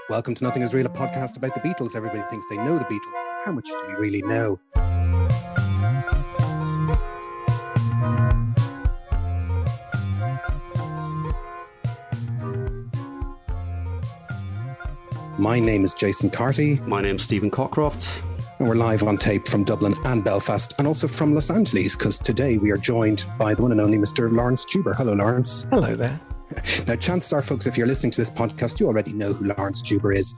Welcome to Nothing Is Real, a podcast about the Beatles. Everybody thinks they know the Beatles. How much do we really know? My name is Jason Carty. My name's Stephen Cockcroft. And we're live on tape from Dublin and Belfast, and also from Los Angeles, because today we are joined by the one and only Mr. Laurence Juber. Hello, Laurence. Hello there. Now, chances are, folks, if you're listening to this podcast, you already know who Laurence Juber is,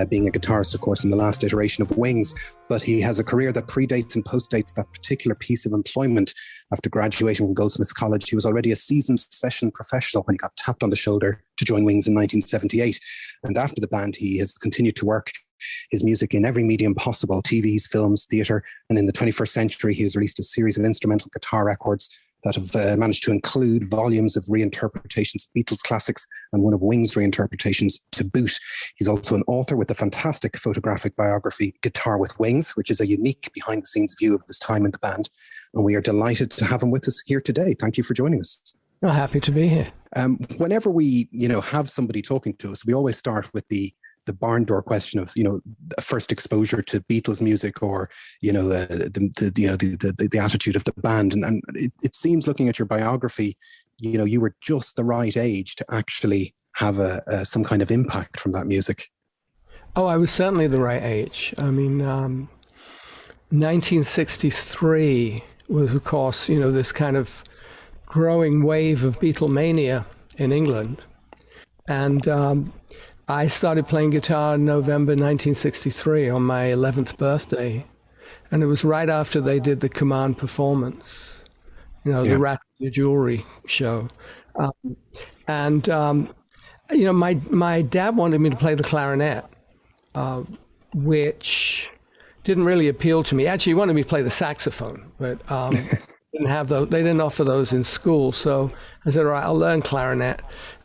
being a guitarist, of course, in the last iteration of Wings. But he has a career that predates and postdates that particular piece of employment. After graduating from Goldsmiths College, he was already a seasoned session professional when he got tapped on the shoulder to join Wings in 1978. And after the band, he has continued to work his music in every medium possible: TVs, films, theatre. And in the 21st century, he has released a series of instrumental guitar records that have managed to include volumes of reinterpretations of Beatles classics and one of Wings' reinterpretations to boot. He's also an author with the fantastic photographic biography Guitar with Wings, which is a unique behind-the-scenes view of his time in the band. And we are delighted to have him with us here today. Thank you for joining us. I'm happy to be here. Whenever we, have somebody talking to us, we always start with the barn door question of, first exposure to Beatles music, or, the attitude of the band. And it seems, looking at your biography, you were just the right age to actually have some kind of impact from that music. Oh, I was certainly the right age. I mean, 1963 was, of course, this kind of growing wave of Beatlemania in England. And I started playing guitar in November 1963 on my 11th birthday. And it was right after they did the Command performance, the Rat the Jewelry show. My dad wanted me to play the clarinet, which didn't really appeal to me. Actually, he wanted me to play the saxophone, but didn't have those. They didn't offer those in school. So I said, all right, I'll learn clarinet.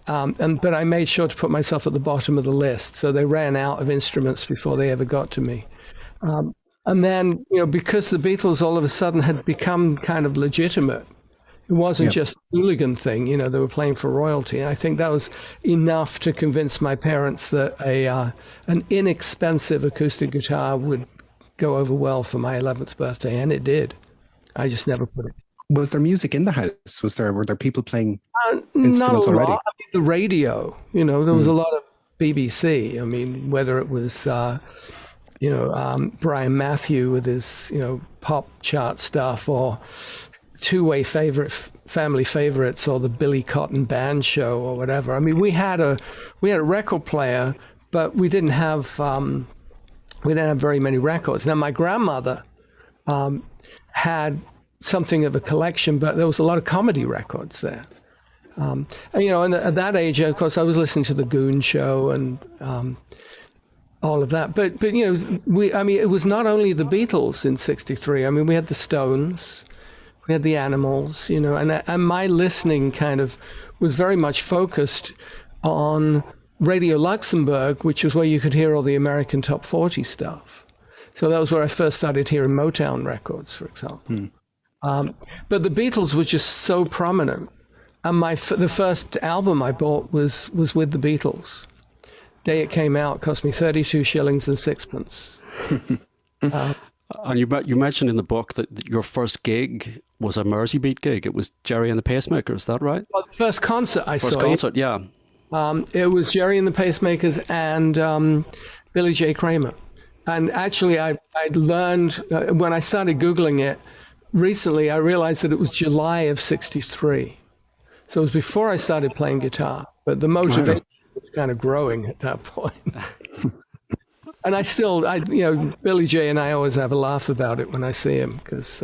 But I made sure to put myself at the bottom of the list. So they ran out of instruments before they ever got to me. And then, because the Beatles all of a sudden had become kind of legitimate, it wasn't just a hooligan thing, they were playing for royalty. And I think that was enough to convince my parents that an inexpensive acoustic guitar would go over well for my 11th birthday. And it did. I just never put it. Was there music in the house? Were there people playing instruments already? I mean, the radio, there was a lot of BBC. I mean, whether it was, Brian Matthew with his, pop chart stuff, or two-way family favorites, or the Billy Cotton Band show, or whatever. I mean, we had a record player, but we didn't have very many records. Now, my grandmother had something of a collection, but there was a lot of comedy records there. And at that age, of course, I was listening to the Goon Show and all of that. But it was not only the Beatles in '63. I mean, we had the Stones, we had the Animals, and my listening kind of was very much focused on Radio Luxembourg, which was where you could hear all the American Top 40 stuff. So that was where I first started hearing Motown records, for example. But the Beatles were just so prominent. And the first album I bought was with the Beatles. Day it came out, cost me 32 shillings and sixpence. And you mentioned in the book that your first gig was a Merseybeat gig. It was Gerry and the Pacemakers, is that right? Well, the first concert I saw. First concert, yeah. It was Gerry and the Pacemakers and Billy J. Kramer. And actually, I learned, when I started Googling it, recently, I realized that it was July of '63. So it was before I started playing guitar, but the motivation was kind of growing at that point. And Billy J and I always have a laugh about it when I see him, because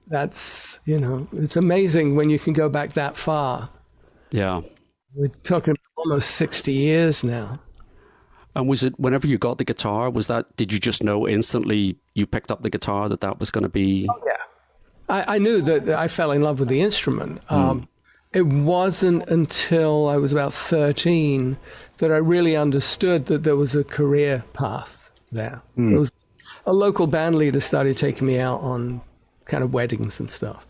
that's, it's amazing when you can go back that far. Yeah. We're talking almost 60 years now. And was it, whenever you got the guitar, did you just know instantly you picked up the guitar that was going to be? Oh, yeah. I knew that I fell in love with the instrument. It wasn't until I was about 13 that I really understood that there was a career path there. There was a local band leader started taking me out on kind of weddings and stuff.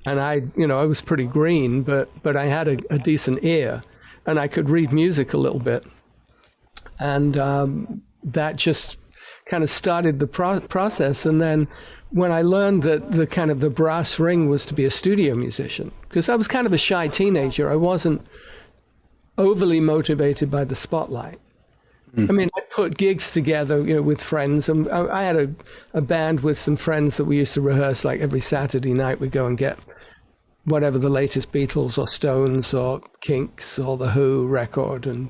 And I was pretty green, but I had a decent ear, and I could read music a little bit. And that just kind of started the process. And then when I learned that the brass ring was to be a studio musician, because I was kind of a shy teenager, I wasn't overly motivated by the spotlight. I mean, I put gigs together, with friends, and I had a band with some friends that we used to rehearse like every Saturday night. We'd go and get whatever the latest Beatles or Stones or Kinks or The Who record and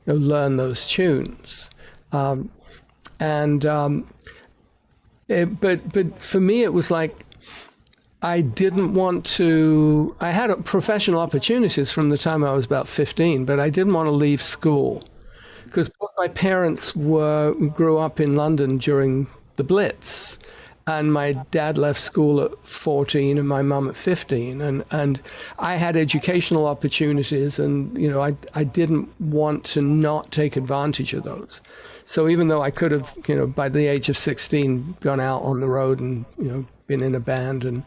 learn those tunes. But for me, it was like I didn't want to. I had professional opportunities from the time I was about 15, but I didn't want to leave school because my parents grew up in London during the Blitz, and my dad left school at 14 and my mum at 15, and I had educational opportunities, and I didn't want to not take advantage of those. So even though I could have, by the age of 16, gone out on the road and, been in a band, and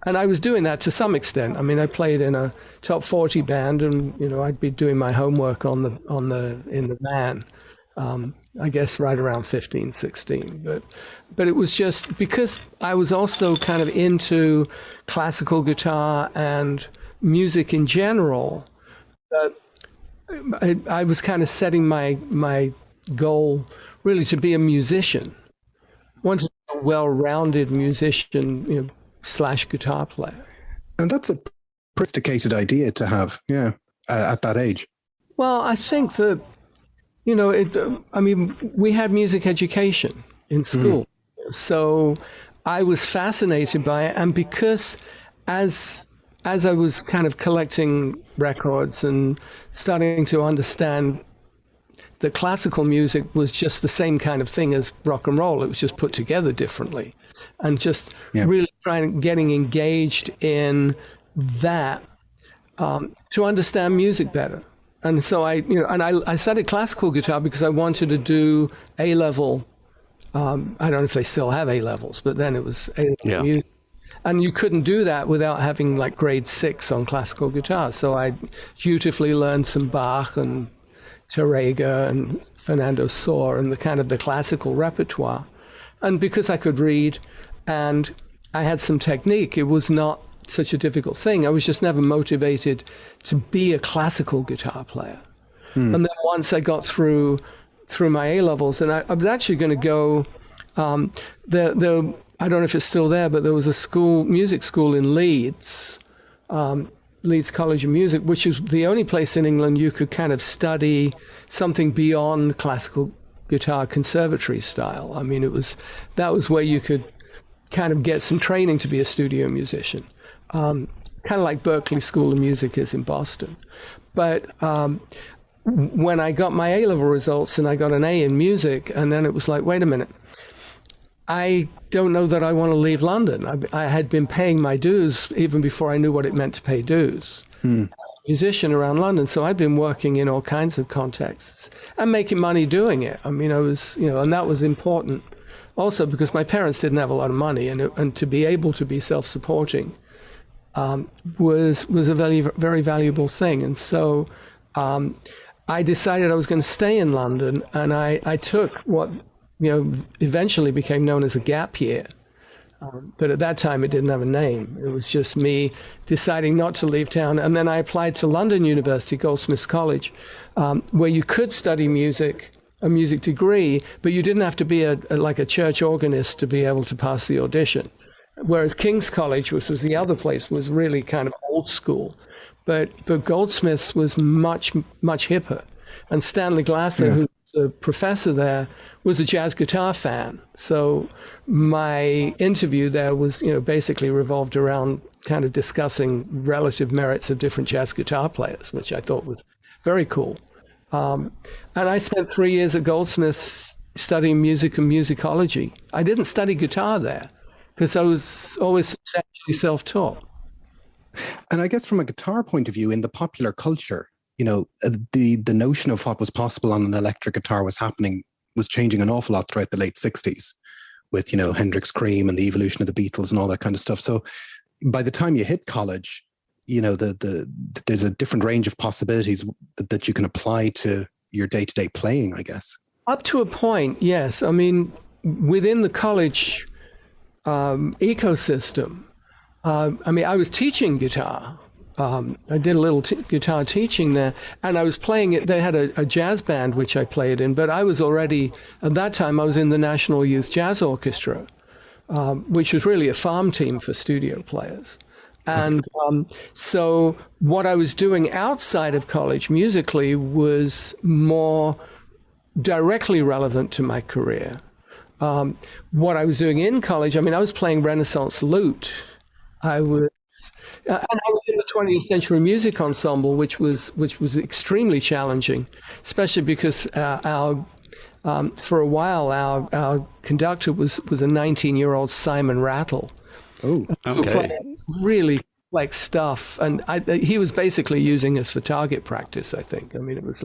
I was doing that to some extent. I mean, I played in a top 40 band, and, I'd be doing my homework in the van, I guess right around 15, 16. But it was just because I was also kind of into classical guitar and music in general, that I was kind of setting my goal really to be a musician. Wanted to be a well-rounded musician, / guitar player. And that's a sophisticated idea to have, at that age. Well, I think that, we had music education in school. So I was fascinated by it. And because as I was kind of collecting records and starting to understand that classical music was just the same kind of thing as rock and roll. It was just put together differently, and just really getting engaged in that to understand music better. And so I studied classical guitar because I wanted to do A-level. I don't know if they still have A-levels, but then it was A-level music. And you couldn't do that without having like grade 6 on classical guitar. So I dutifully learned some Bach and Tarrega and Fernando Sor and the classical repertoire. And because I could read and I had some technique, it was not such a difficult thing. I was just never motivated to be a classical guitar player. And then once I got through my A-levels, and I was actually going to go, I don't know if it's still there, but there was a music school in Leeds, Leeds College of Music, which is the only place in England you could kind of study something beyond classical guitar conservatory style. I mean, that was where you could kind of get some training to be a studio musician, kind of like Berklee School of Music is in Boston. But when I got my A-level results and I got an A in music, and then it was like, wait a minute, I don't know that I want to leave London. I had been paying my dues even before I knew what it meant to pay dues. Musician around London, so I'd been working in all kinds of contexts and making money doing it. I mean, I was, and that was important also because my parents didn't have a lot of money, and to be able to be self-supporting was a very, very valuable thing. And so I decided I was going to stay in London, and I took what eventually became known as a gap year. But at that time, it didn't have a name. It was just me deciding not to leave town. And then I applied to London University, Goldsmiths College, where you could study music, a music degree, but you didn't have to be like a church organist to be able to pass the audition. Whereas King's College, which was the other place, was really kind of old school. But Goldsmiths was much, much hipper. And Stanley Glasser, who's the professor there, was a jazz guitar fan. So my interview there was, basically revolved around kind of discussing relative merits of different jazz guitar players, which I thought was very cool. And I spent 3 years at Goldsmiths studying music and musicology. I didn't study guitar there because I was always substantially self-taught. And I guess from a guitar point of view, in the popular culture, the notion of what was possible on an electric guitar was changing an awful lot throughout the late 60s with, Hendrix Cream and the evolution of the Beatles and all that kind of stuff. So by the time you hit college, there's a different range of possibilities that you can apply to your day-to-day playing, I guess. Up to a point, yes. I mean, within the college ecosystem, I was teaching guitar. I did a little guitar teaching there, and I was playing it. They had a jazz band which I played in, but I was already, at that time, I was in the National Youth Jazz Orchestra, which was really a farm team for studio players. And so what I was doing outside of college musically was more directly relevant to my career. What I was doing in college, I was playing Renaissance lute. And I was in the 20th Century Music Ensemble, which was extremely challenging, especially because for a while our conductor was a 19-year-old Simon Rattle. Oh, okay. Really like stuff, and he was basically using us for target practice, I think. It was.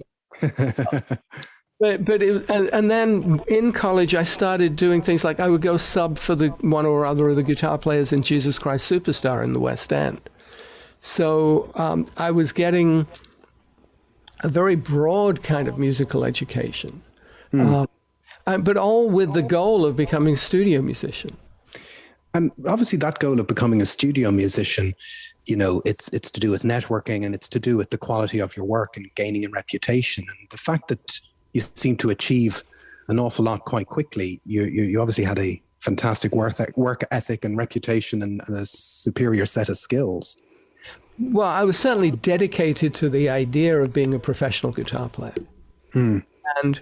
And then in college, I started doing things like I would go sub for the one or other of the guitar players in Jesus Christ Superstar in the West End. So I was getting a very broad kind of musical education, but all with the goal of becoming a studio musician. And obviously that goal of becoming a studio musician, it's to do with networking, and it's to do with the quality of your work and gaining a reputation. And the fact that you seem to achieve an awful lot quite quickly. You obviously had a fantastic work ethic and reputation and a superior set of skills. Well, I was certainly dedicated to the idea of being a professional guitar player. And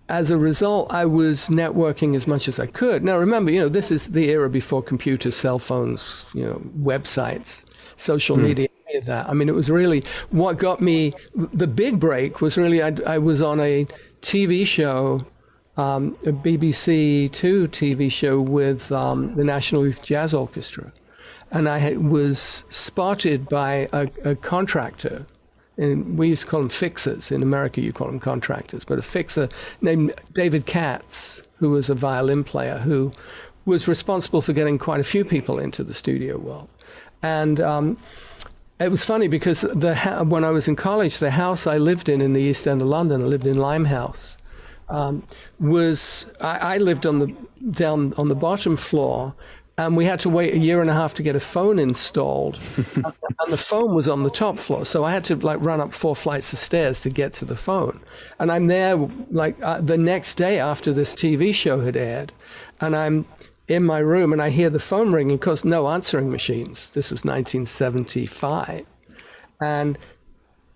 as a result, I was networking as much as I could. Now, remember, this is the era before computers, cell phones, websites, social media, any of that. It was really what got me the big break was really I was on a TV show, a BBC Two TV show with the National Youth Jazz Orchestra. And I was spotted by a contractor, and we used to call them fixers. In America, you call them contractors, but a fixer named David Katz, who was a violin player, who was responsible for getting quite a few people into the studio world. And it was funny because when I was in college, the house I lived in the East End of London, I lived in Limehouse, I lived down on the bottom floor. And we had to wait a year and a half to get a phone installed. And the phone was on the top floor. So I had to run up 4 flights of stairs to get to the phone. And I'm there the next day after this TV show had aired. And I'm in my room and I hear the phone ringing. Of course, no answering machines. This was 1975. And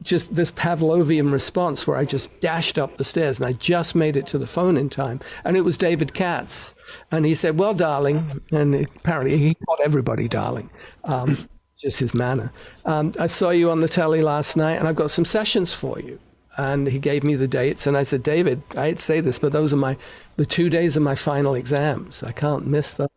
just this Pavlovian response where I just dashed up the stairs and I just made it to the phone in time. And it was David Katz. And he said, "Well, darling," and apparently he called everybody darling, just his manner. "I saw you on the telly last night and I've got some sessions for you." And he gave me the dates. And I said, "David, I hate to say this, but those are the 2 days of my final exams. I can't miss them."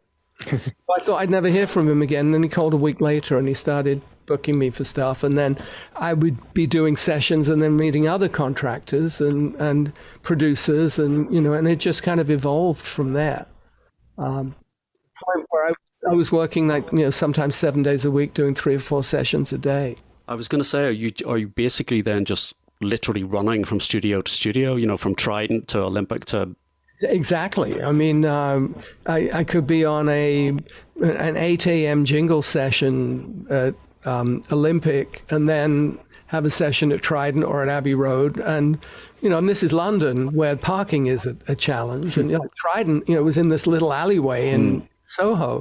So I thought I'd never hear from him again. And then he called a week later and he started booking me for stuff, and then I would be doing sessions and then meeting other contractors and producers, and and it just kind of evolved from there. Point where I was working sometimes 7 days a week doing 3 or 4 sessions a day. I was going to say, are you basically then just literally running from studio to studio, from Trident to Olympic to... Exactly. I could be on an 8 a.m. jingle session at Olympic and then have a session at Trident or at Abbey Road. And, and this is London where parking is a challenge. And Trident, was in this little alleyway in Soho,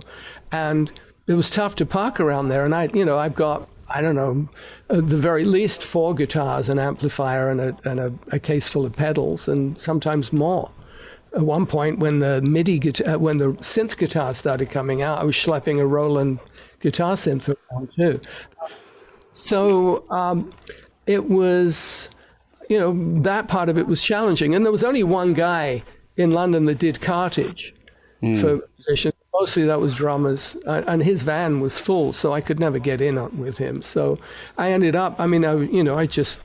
and it was tough to park around there. And I've got, I don't know, at the very least 4 guitars, an amplifier and a case full of pedals, and sometimes more. At one point, when the when the synth guitar started coming out, I was schlepping a Roland guitar synth around too. So it was, that part of it was challenging. And there was only one guy in London that did cartage for musicians. Mostly that was drummers, and his van was full, so I could never get in with him. So I ended up, I just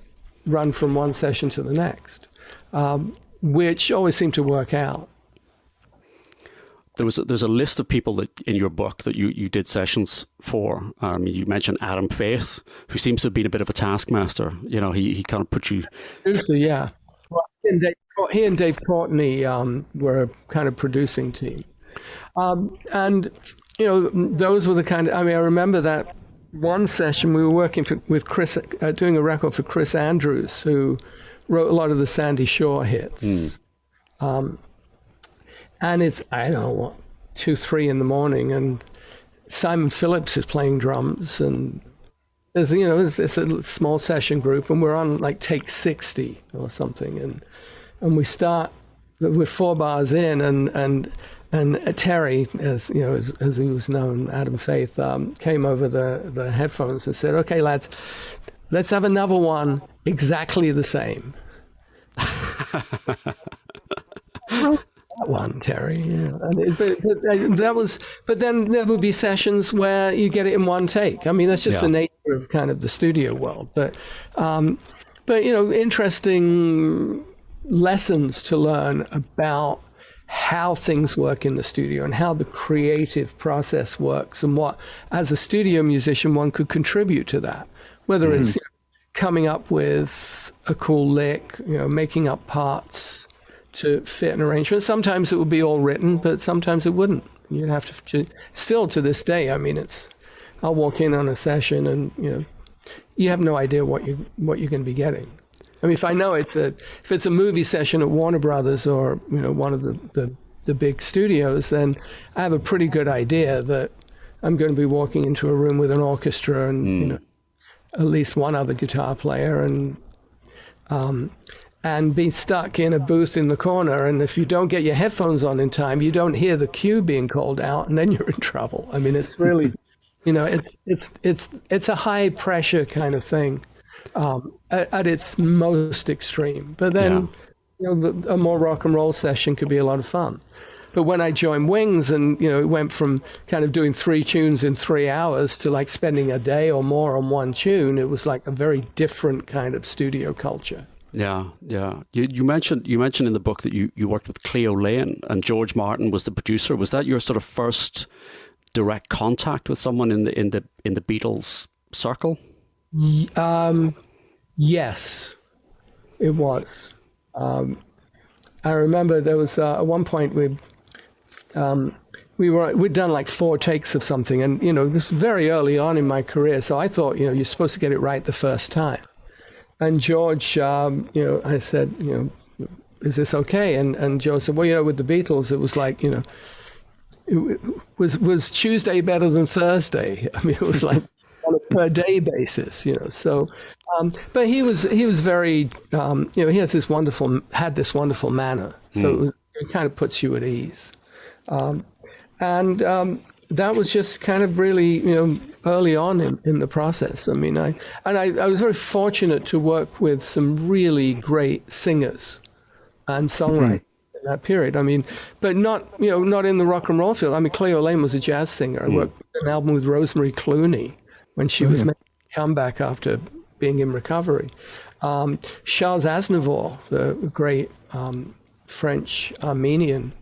run from one session to the next. Which always seemed to work out. There's a list of people that in your book that you did sessions for. You mentioned Adam Faith, who seems to have been a bit of a taskmaster. He kind of put you... Yeah. Well, he and Dave Courtney were a kind of producing team. And, those were the kind of, I mean, I remember that one session we were working with Chris, doing a record for Chris Andrews, who wrote a lot of the Sandy Shore hits. And it's, I don't know, what, 2, 3 in the morning, and Simon Phillips is playing drums, and there's, it's a small session group, and we're on like take 60 or something, and we start with 4 bars in, and Terry, as he was known, Adam Faith, came over the headphones and said, "Okay, lads, let's have another one exactly the same." That one, Terry. Yeah. But then there would be sessions where you get it in one take. I mean, that's just the nature of kind of the studio world. But interesting lessons to learn about how things work in the studio and how the creative process works, and what, as a studio musician, one could contribute to that. Whether it's coming up with a cool lick, making up parts to fit an arrangement. Sometimes it would be all written, but sometimes it wouldn't. You'd have to, still to this day, I mean, I'll walk in on a session and, you have no idea what you're going to be getting. I mean, if I know if it's a movie session at Warner Brothers or, one of the big studios, then I have a pretty good idea that I'm going to be walking into a room with an orchestra and, at least one other guitar player, and be stuck in a booth in the corner. And if you don't get your headphones on in time, you don't hear the cue being called out, and then you're in trouble. I mean, it's really, it's a high pressure kind of thing at its most extreme. But then, a more rock and roll session could be a lot of fun. But when I joined Wings, and it went from kind of doing 3 tunes in 3 hours to like spending a day or more on one tune, it was like a very different kind of studio culture. Yeah. You mentioned in the book that you worked with Laine, and George Martin was the producer. Was that your sort of first direct contact with someone in the Beatles circle? Yes, it was. I remember there was at one point we'd done like 4 takes of something, and this was very early on in my career, so I thought you're supposed to get it right the first time. And George, I said, is this okay? And George said, well, with the Beatles, it was like, was Tuesday better than Thursday? I mean, it was like on a per day basis, So, but he was very, he had this wonderful manner, so it kind of puts you at ease. That was just kind of really, early on in the process. I mean, I was very fortunate to work with some really great singers and songwriters in that period. I mean, but not in the rock and roll field. I mean, Laine was a jazz singer. I worked on an album with Rosemary Clooney when she was making a comeback after being in recovery. Charles Aznavour, the great French Armenian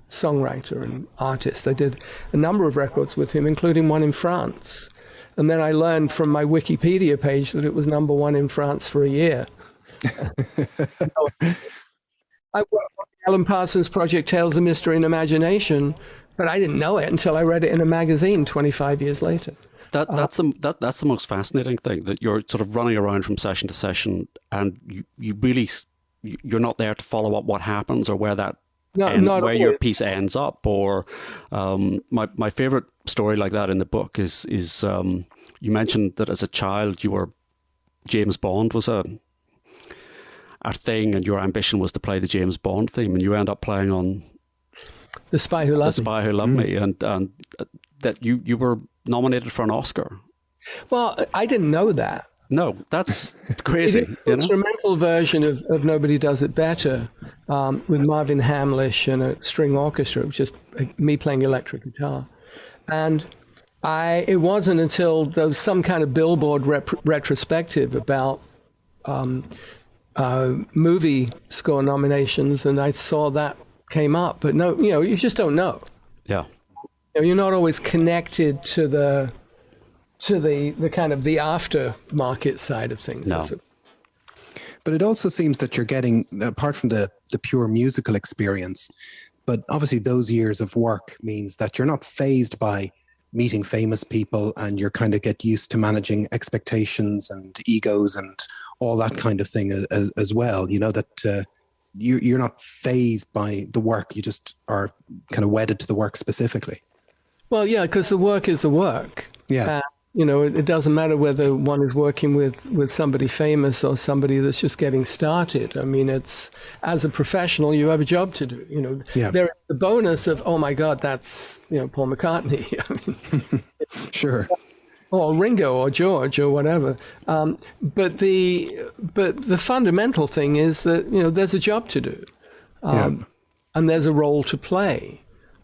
songwriter and artist. I did a number of records with him, including one in France. And then I learned from my Wikipedia page that it was #1 in France for a year. I worked on Alan Parsons' project Tales of Mystery and Imagination, but I didn't know it until I read it in a magazine 25 years later. That's the most fascinating thing, that you're sort of running around from session to session, and you're not there to follow up what happens or where that where your piece ends up. Or my favorite story like that in the book is you mentioned that as a child James Bond was a thing, and your ambition was to play the James Bond theme, and you end up playing on The Spy Who Loved Me, and that you were nominated for an Oscar. Well, I didn't know that. No, that's crazy. The instrumental version of Nobody Does It Better, with Marvin Hamlish and a string orchestra. It was just me playing electric guitar. And it wasn't until there was some kind of Billboard retrospective about movie score nominations, and I saw that came up. But no, you just don't know. Yeah. You're not always connected to the kind of the aftermarket side of things. No. But it also seems that you're getting, apart from the pure musical experience, but obviously those years of work means that you're not fazed by meeting famous people, and you're kind of get used to managing expectations and egos and all that kind of thing as well. You know, that you're not fazed by the work. You just are kind of wedded to the work specifically. Well, yeah, because the work is the work. Yeah. You know, it doesn't matter whether one is working with somebody famous or somebody that's just getting started. I mean, it's, as a professional, you have a job to do. You know, there is the bonus of, oh my God, that's, you know, Paul McCartney. I mean, sure. Or Ringo or George or whatever. But the fundamental thing is that, you know, there's a job to do, and there's a role to play.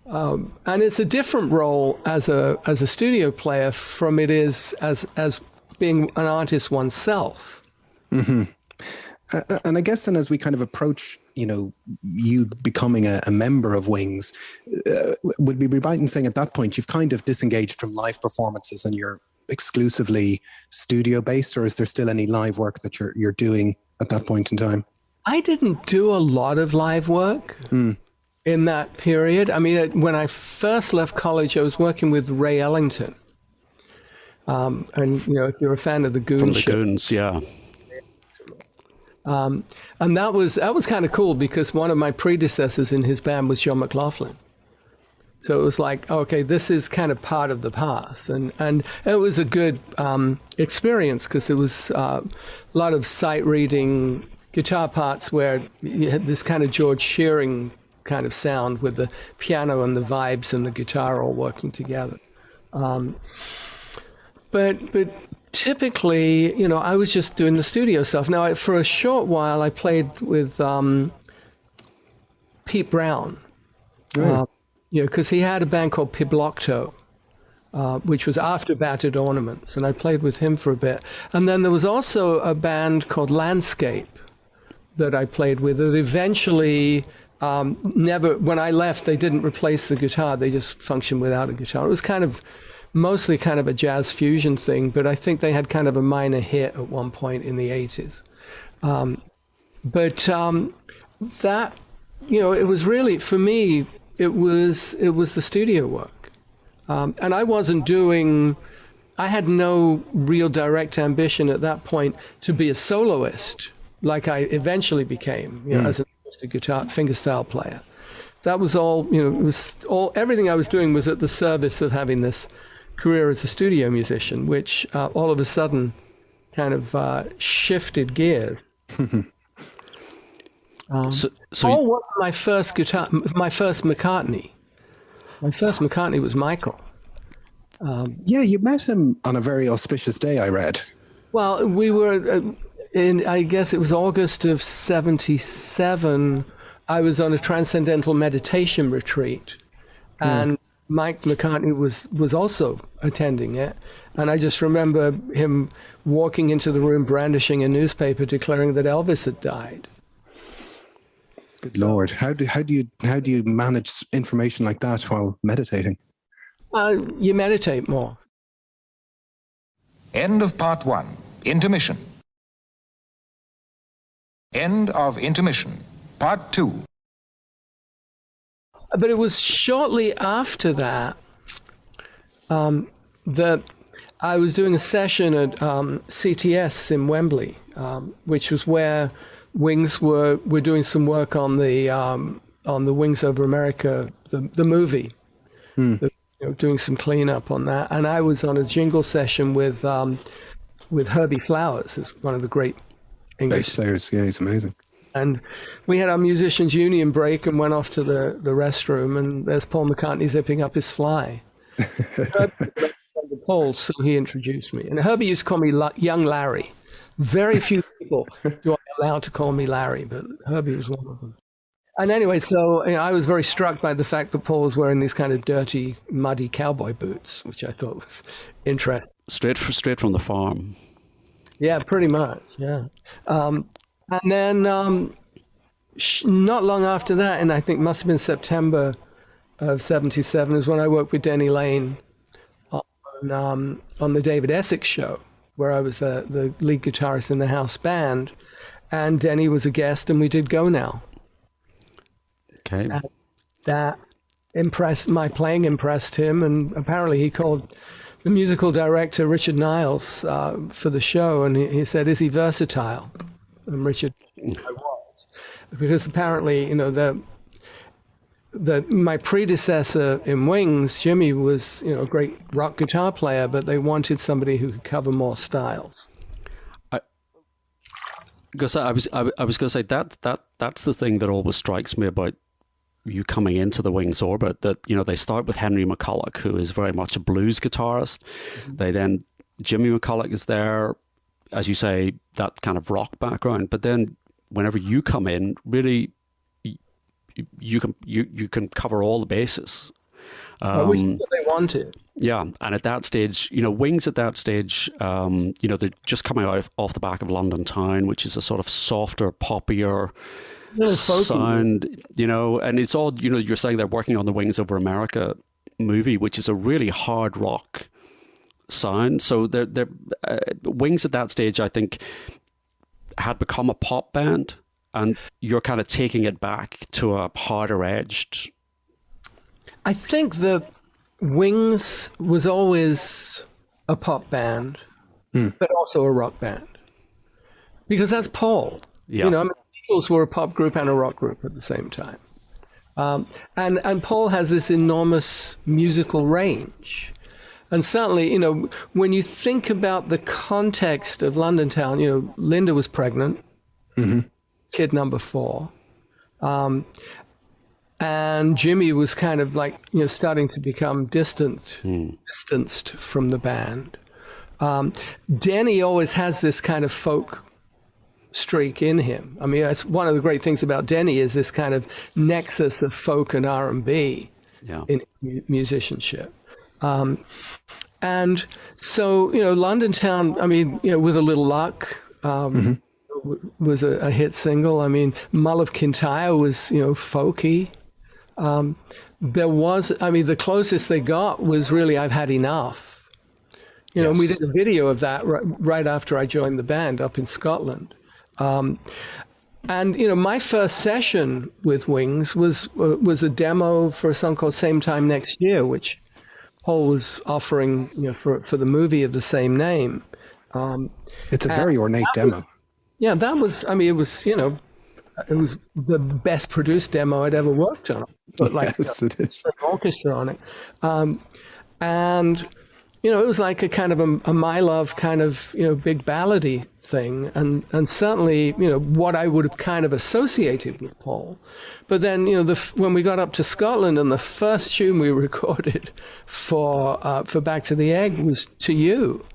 And it's a different role as a studio player from it is as being an artist oneself. Mm-hmm. And I guess then, as we kind of approach, you know, you becoming a member of Wings, would we be right in saying at that point you've kind of disengaged from live performances and you're exclusively studio based, or is there still any live work that you're doing at that point in time? I didn't do a lot of live work. In that period. I mean, when I first left college, I was working with Ray Ellington. And, you know, if you're a fan of the Goons. From the Goons, yeah. And that was kind of cool because one of my predecessors in his band was John McLaughlin. So it was like, okay, this is kind of part of the past. And it was a good experience because there was a lot of sight reading guitar parts where you had this kind of George Shearing kind of sound with the piano and the vibes and the guitar all working together. But typically, you know, I was just doing the studio stuff. Now, for a short while, I played with Pete Brown, you know, because he had a band called Piblocto, which was after Battered Ornaments, and I played with him for a bit. And then there was also a band called Landscape that I played with that eventually... when I left, they didn't replace the guitar. They just functioned without a guitar. It was mostly kind of a jazz fusion thing, but I think they had kind of a minor hit at one point in the 80s. That, you know, it was really, for me, it was the studio work. And I had no real direct ambition at that point to be a soloist like I eventually became, you know, as a guitar fingerstyle player. That was all, you know, it was all, everything I was doing was at the service of having this career as a studio musician, which all of a sudden kind of shifted gears. Paul was my first McCartney. My first McCartney was Michael. Yeah, you met him on a very auspicious day, I read. Well, we were... I guess it was August of 77, I was on a transcendental meditation retreat, and Mike McCartney was also attending it. And I just remember him walking into the room brandishing a newspaper declaring that Elvis had died. Good Lord. How do you manage information like that while meditating? You meditate more. End of part one. Intermission. End of intermission. Part two. But it was shortly after that that I was doing a session at CTS in Wembley, which was where Wings were doing some work on the Wings Over America, the movie, doing some cleanup on that. And I was on a jingle session with Herbie Flowers, who's one of the great English bass players. Yeah, he's amazing. And we had our musicians' union break and went off to the restroom, and there's Paul McCartney zipping up his fly. Paul, so he introduced me. And Herbie used to call me Young Larry. Very few people do I allowed to call me Larry, but Herbie was one of them. And anyway, so I was very struck by the fact that Paul was wearing these kind of dirty, muddy cowboy boots, which I thought was interesting. Straight from the farm. Yeah, pretty much, yeah. And then not long after that, and I think must have been September of 77, is when I worked with Denny Laine on the David Essex show, where I was the lead guitarist in the house band. and Denny was a guest, and we did Go Now. Okay. And that my playing impressed him, and apparently he called the musical director, Richard Niles, for the show, and he said, "Is he versatile?" And Richard, I was. Because apparently, my predecessor in Wings, Jimmy, was a great rock guitar player, but they wanted somebody who could cover more styles. Because I was going to say that's the thing that always strikes me about you coming into the Wings orbit, that they start with Henry McCulloch, who is very much a blues guitarist. Mm-hmm. Jimmy McCulloch is there, as you say, that kind of rock background. But then whenever you come in, really you can cover all the bases. Which is what they wanted. Yeah, and at that stage, Wings at that stage, they're just coming off the back of London Town, which is a sort of softer, poppier sound, and it's all, you're saying they're working on the Wings Over America movie, which is a really hard rock sound. So they're Wings at that stage, I think, had become a pop band, and you're kind of taking it back to a harder edged. I think the Wings was always a pop band, but also a rock band, because that's Paul. Yeah. The Beatles were a pop group and a rock group at the same time. And Paul has this enormous musical range. And certainly, when you think about the context of London Town, Linda was pregnant, kid number 4. And Jimmy was kind of like, starting to become distanced from the band. Denny always has this kind of folk streak in him. I mean, that's one of the great things about Denny, is this kind of nexus of folk and R&B in musicianship. And so, London Town, I mean, with a little luck, was a hit single. I mean, Mull of Kintyre was, folky. There was, the closest they got was really I've Had Enough. And we did a video of that right after I joined the band up in Scotland. And my first session with Wings was a demo for a song called Same Time Next Year, which Paul was offering, for the movie of the same name. It's a very ornate demo. That was, it was, it was the best produced demo I'd ever worked on. But Yes, it is. An orchestra on it. And it was like a kind of a My Love kind of, big ballady thing. And certainly, what I would have kind of associated with Paul. But then, when we got up to Scotland, and the first tune we recorded for Back to the Egg was To You.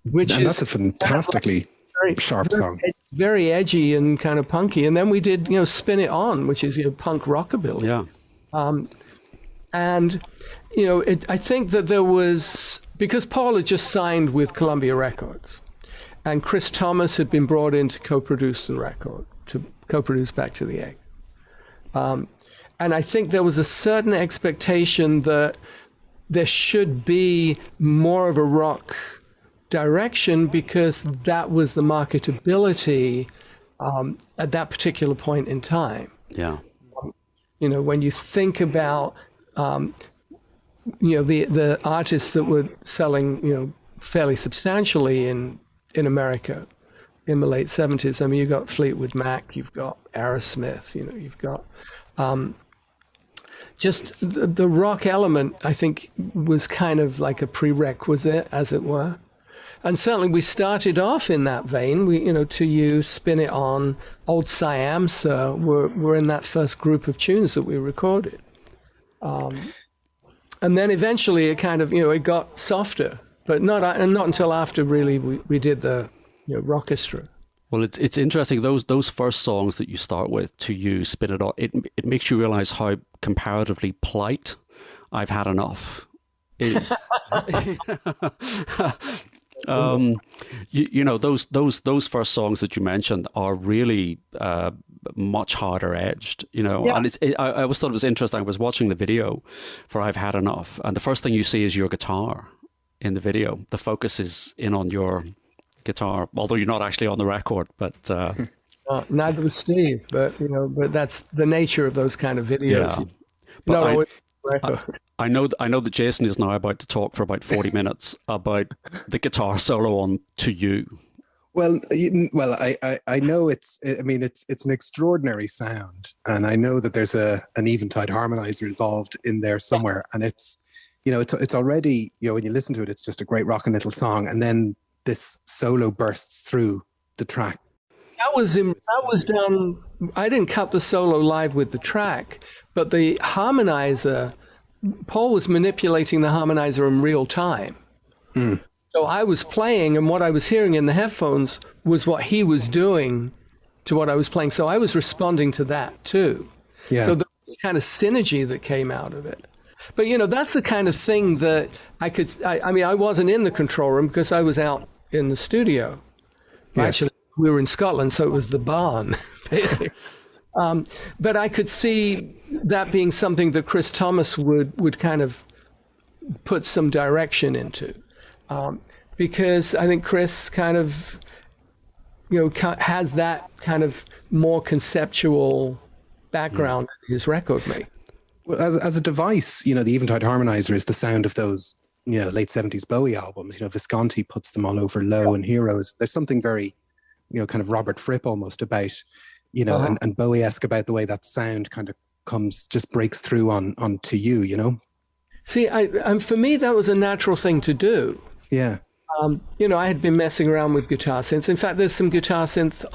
That's a fantastically sharp song. Very edgy and kind of punky. And then we did, Spin It On, which is, punk rockabilly. Yeah. And, I think that there was, because Paul had just signed with Columbia Records, and Chris Thomas had been brought in to co-produce the record, to co-produce Back to the Egg. And I think there was a certain expectation that there should be more of a rock direction, because that was the marketability at that particular point in time. Yeah. When you think about, the artists that were selling, fairly substantially in America in the late 70s. I mean, you've got Fleetwood Mac, you've got Aerosmith, you've got just the rock element, I think, was kind of like a prerequisite, as it were. And certainly we started off in that vein. We, To You, Spin It On, Old Siam Sir were in that first group of tunes that we recorded. And then eventually it kind of, it got softer, but not until after really we did the rockestra. Well, it's interesting, those first songs that you start with, To You, Spin It On, it makes you realize how comparatively polite I've Had Enough is. Those first songs that you mentioned are really much harder edged, and I always thought it was interesting. I was watching the video for I've Had Enough, and the first thing you see is your guitar in the video. The focus is in on your guitar, although you're not actually on the record, but neither was Steve, but that's the nature of those kind of videos. Yeah. But I know that Jason is now about to talk for about 40 minutes about the guitar solo on To You. Well, I know it's an extraordinary sound, and I know that there's an Eventide harmonizer involved in there somewhere, and it's already, when you listen to it, it's just a great rockin' little song, and then this solo bursts through the track. That was done. I didn't cut the solo live with the track, but the harmonizer, Paul was manipulating the harmonizer in real time. Mm. So I was playing, and what I was hearing in the headphones was what he was doing to what I was playing. So I was responding to that too. Yeah. So the kind of synergy that came out of it. But, that's the kind of thing that I wasn't in the control room because I was out in the studio. Yes. Actually, we were in Scotland, so it was the barn, basically. But I could see that being something that Chris Thomas would kind of put some direction into. Because I think Chris kind of, has that kind of more conceptual background in his record making. Well, as a device, the Eventide harmonizer is the sound of those, late 70s Bowie albums. Visconti puts them all over Low and Heroes. There's something very, kind of Robert Fripp almost about, and Bowie-esque about the way that sound kind of just breaks through on To You, See, for me, that was a natural thing to do. Yeah. I had been messing around with guitar synths. In fact, there's some guitar synth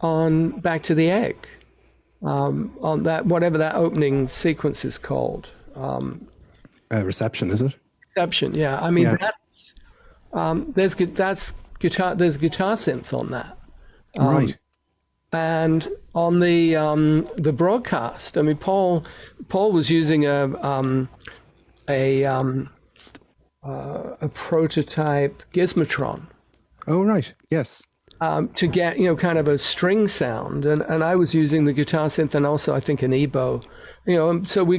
on Back to the Egg, on that, whatever that opening sequence is called. Reception, is it? Reception, yeah. There's guitar synth on that. Right. And on the broadcast, Paul was using a prototype Gizmotron. Oh, right. Yes. To get, kind of a string sound. And I was using the guitar synth and also, I think, an EBow. So we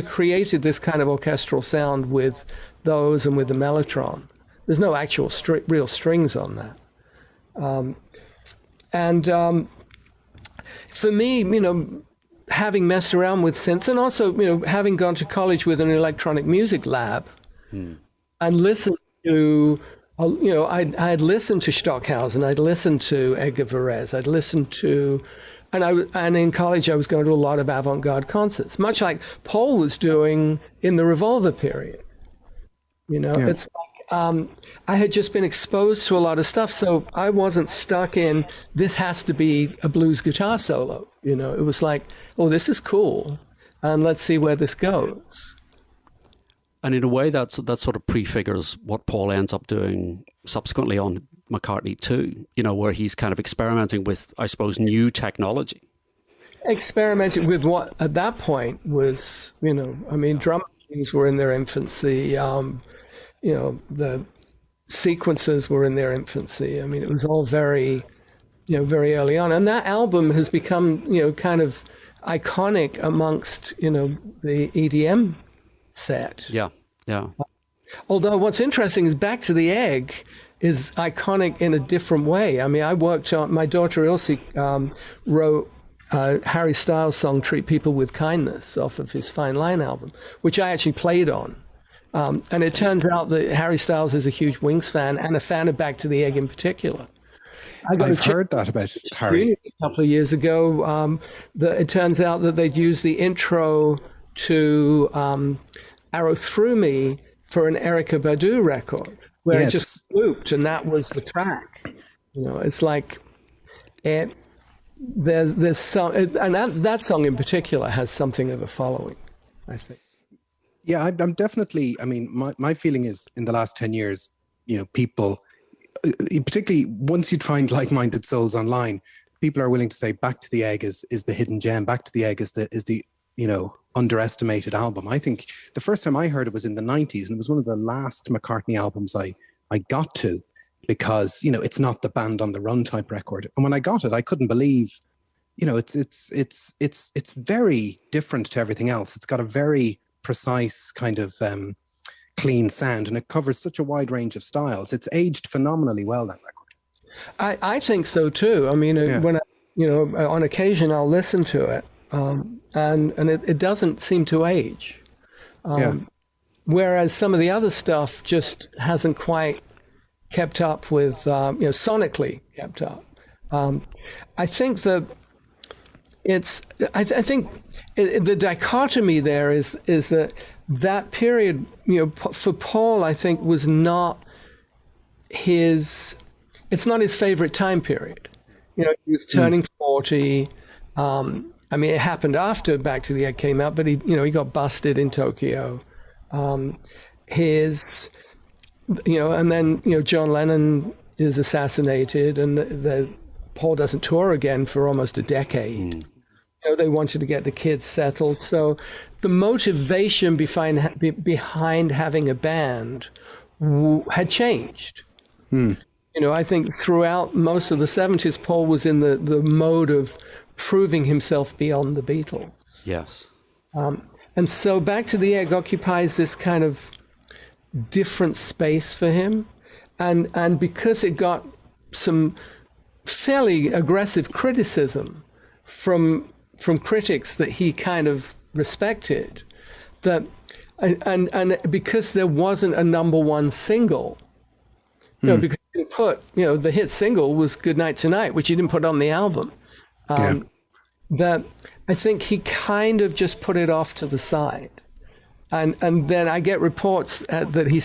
created this kind of orchestral sound with those and with the Mellotron. There's no actual real strings on that. For me, having messed around with synths and also, having gone to college with an electronic music lab, and listened to, I had listened to Stockhausen, I'd listened to Edgar Varese, I'd listened to, and in college I was going to a lot of avant-garde concerts, much like Paul was doing in the Revolver period. It's like I had just been exposed to a lot of stuff, so I wasn't stuck in this has to be a blues guitar solo. It was like, oh, this is cool, and let's see where this goes. And in a way, that sort of prefigures what Paul ends up doing subsequently on McCartney 2, where he's kind of experimenting with, I suppose, new technology. Experimenting with what at that point was, drum machines were in their infancy. The sequences were in their infancy. It was all very, very early on. And that album has become, kind of iconic amongst, the EDM set. Yeah. Although what's interesting is Back to the Egg is iconic in a different way. I worked on, my daughter Ilse wrote Harry Styles' song Treat People with Kindness off of his Fine Line album, which I actually played on. And it turns out that Harry Styles is a huge Wings fan and a fan of Back to the Egg in particular. I've heard that about Harry. A couple of years ago, it turns out that they'd used the intro to Arrow Through Me for an Erykah Badu record, where it just looped, and that was the track. It's like there's some, and that song in particular has something of a following, I think. Yeah, I'm definitely. My feeling is in the last 10 years, people, particularly once you find like-minded souls online, people are willing to say Back to the Egg is the hidden gem. Back to the Egg is the underestimated album. I think the first time I heard it was in the 90s, and it was one of the last McCartney albums I got to, because it's not the Band on the Run type record. And when I got it, I couldn't believe, it's very different to everything else. It's got a very precise kind of clean sound, and it covers such a wide range of styles. It's aged phenomenally well, that record. I think so too. I mean, when on occasion I'll listen to it, and it doesn't seem to age. Whereas some of the other stuff just hasn't quite kept up with, sonically kept up. I think that I think the dichotomy there is that period, for Paul, I think was not it's not his favorite time period. He was turning 40. I mean, it happened after Back to the Egg came out, but he got busted in Tokyo. And then, John Lennon is assassinated, and Paul doesn't tour again for almost a decade. They wanted to get the kids settled. So the motivation behind having a band had changed. I think throughout most of the 70s, Paul was in the mode of proving himself beyond the Beatles. Yes. And so Back to the Egg occupies this kind of different space for him. And because it got some fairly aggressive criticism from critics that he kind of respected, and because there wasn't a number one single, because he didn't put, the hit single was Good Night Tonight, which he didn't put on the album. That I think he kind of just put it off to the side. And then I get reports that he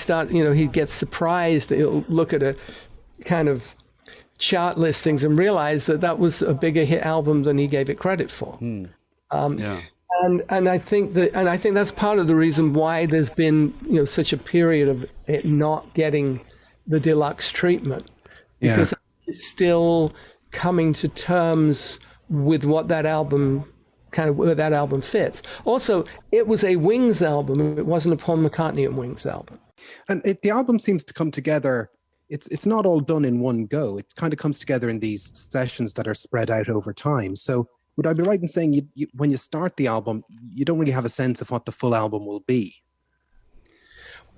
gets surprised. He'll look at a kind of chart listings and realize that was a bigger hit album than he gave it credit for. And I think that's part of the reason why there's been such a period of it not getting the deluxe treatment, because it's still coming to terms with what that album where that album fits. Also, it was a Wings album. It wasn't a Paul McCartney and Wings album. And the album seems to come together. It's not all done in one go. It kind of comes together in these sessions that are spread out over time. So would I be right in saying you when you start the album, you don't really have a sense of what the full album will be?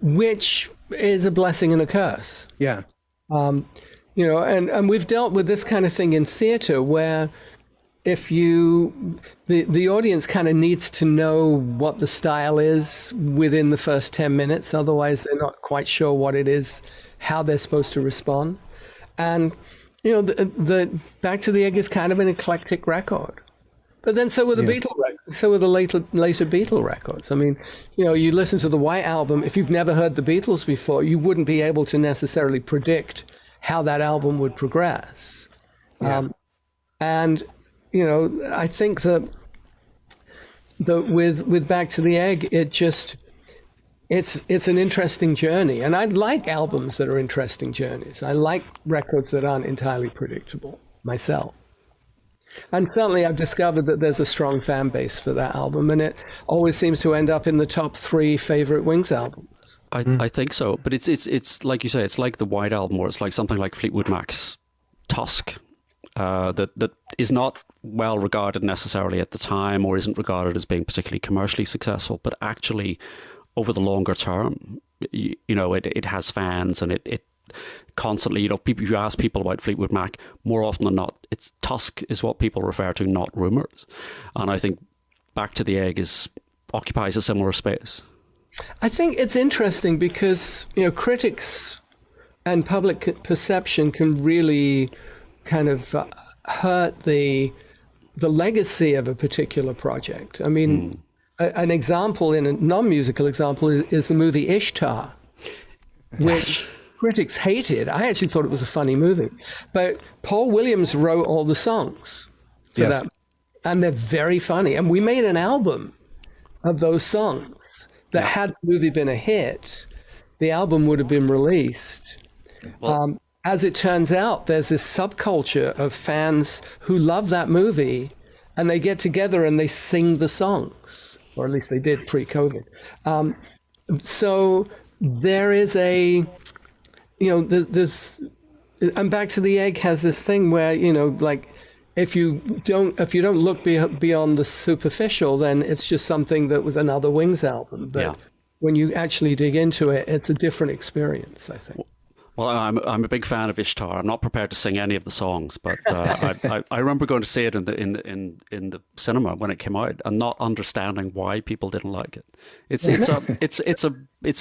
Which is a blessing and a curse. Yeah. And we've dealt with this kind of thing in theater where if the audience kind of needs to know what the style is within the first 10 minutes. Otherwise, they're not quite sure what it is, how they're supposed to respond. And, the Back to the Egg is kind of an eclectic record. But then so were the Beatles records, so were the later Beatle records. I mean, you listen to the White Album, if you've never heard the Beatles before, you wouldn't be able to necessarily predict how that album would progress. I think that with Back to the Egg, it's an interesting journey. And I like albums that are interesting journeys. I like records that aren't entirely predictable myself. And certainly I've discovered that there's a strong fan base for that album, and it always seems to end up in the top 3 favorite Wings albums. I think so, but it's like you say, it's like the White Album, or it's like something like Fleetwood Mac's Tusk, that is not well regarded necessarily at the time, or isn't regarded as being particularly commercially successful, but actually over the longer term, it has fans, and it constantly, people, if you ask people about Fleetwood Mac, more often than not, it's Tusk is what people refer to, not Rumours. And I think Back to the Egg occupies a similar space. I think it's interesting because, critics and public perception can really kind of hurt the legacy of a particular project. I mean, an example, in a non-musical example, is the movie Ishtar, which critics hated. I actually thought it was a funny movie. But Paul Williams wrote all the songs for that. And they're very funny. And we made an album of those songs that had the movie been a hit, the album would have been released. Well, as it turns out, there's this subculture of fans who love that movie, and they get together and they sing the songs, or at least they did pre-COVID. So there is there's, and Back to the Egg has this thing where, if you don't look beyond the superficial, then it's just something that was another Wings album. But when you actually dig into it, it's a different experience, I think. Well, I'm a big fan of Ishtar. I'm not prepared to sing any of the songs, but I remember going to see it in the cinema when it came out and not understanding why people didn't like it. It's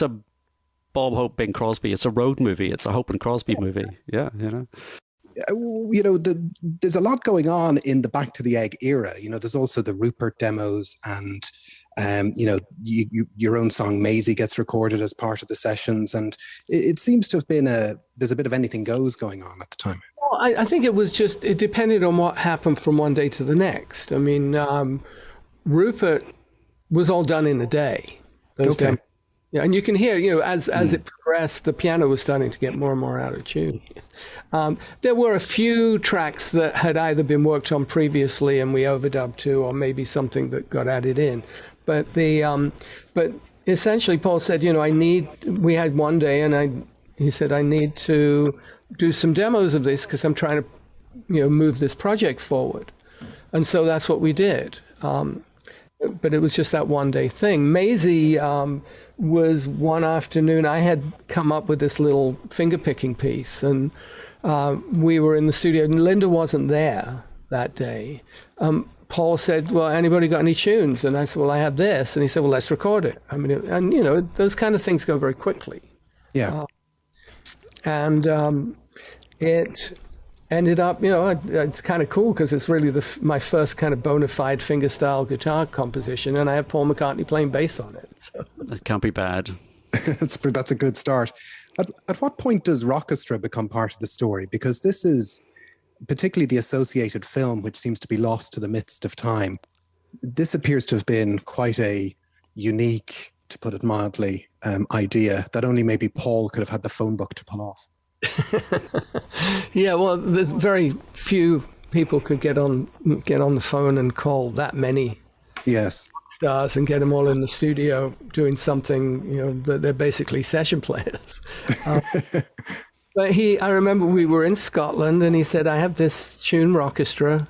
a Bob Hope, Bing Crosby. It's a road movie. It's a Hope and Crosby movie. Yeah, there's a lot going on in the Back to the Egg era. There's also the Rupert demos, and your own song Maisie gets recorded as part of the sessions, and it seems to have been there's a bit of anything goes going on at the time. Well, I think it depended on what happened from one day to the next. I mean, Rupert was all done in a day. Okay. Yeah, and you can hear, as it progressed, the piano was starting to get more and more out of tune. There were a few tracks that had either been worked on previously and we overdubbed to, or maybe something that got added in. But but essentially, Paul said, we had one day, and he said, I need to do some demos of this because I'm trying to, move this project forward. And so that's what we did. But it was just that one day thing. Maisie was one afternoon. I had come up with this little finger picking piece, and we were in the studio, and Linda wasn't there that day. Paul said, well, anybody got any tunes? And I said, well, I have this. And he said, well, let's record it. I mean, those kind of things go very quickly. Yeah. It ended up, it's kind of cool because it's really my first kind of bona fide fingerstyle guitar composition, and I have Paul McCartney playing bass on it. So. That can't be bad. That's a good start. At what point does Rockestra become part of the story? Because this is particularly the associated film, which seems to be lost to the midst of time. This appears to have been quite a unique, to put it mildly, idea that only maybe Paul could have had the phone book to pull off. Yeah, well, there's very few people could get on the phone and call that many stars and get them all in the studio doing something, that they're basically session players. But I remember we were in Scotland, and he said, I have this tune, Rockestra,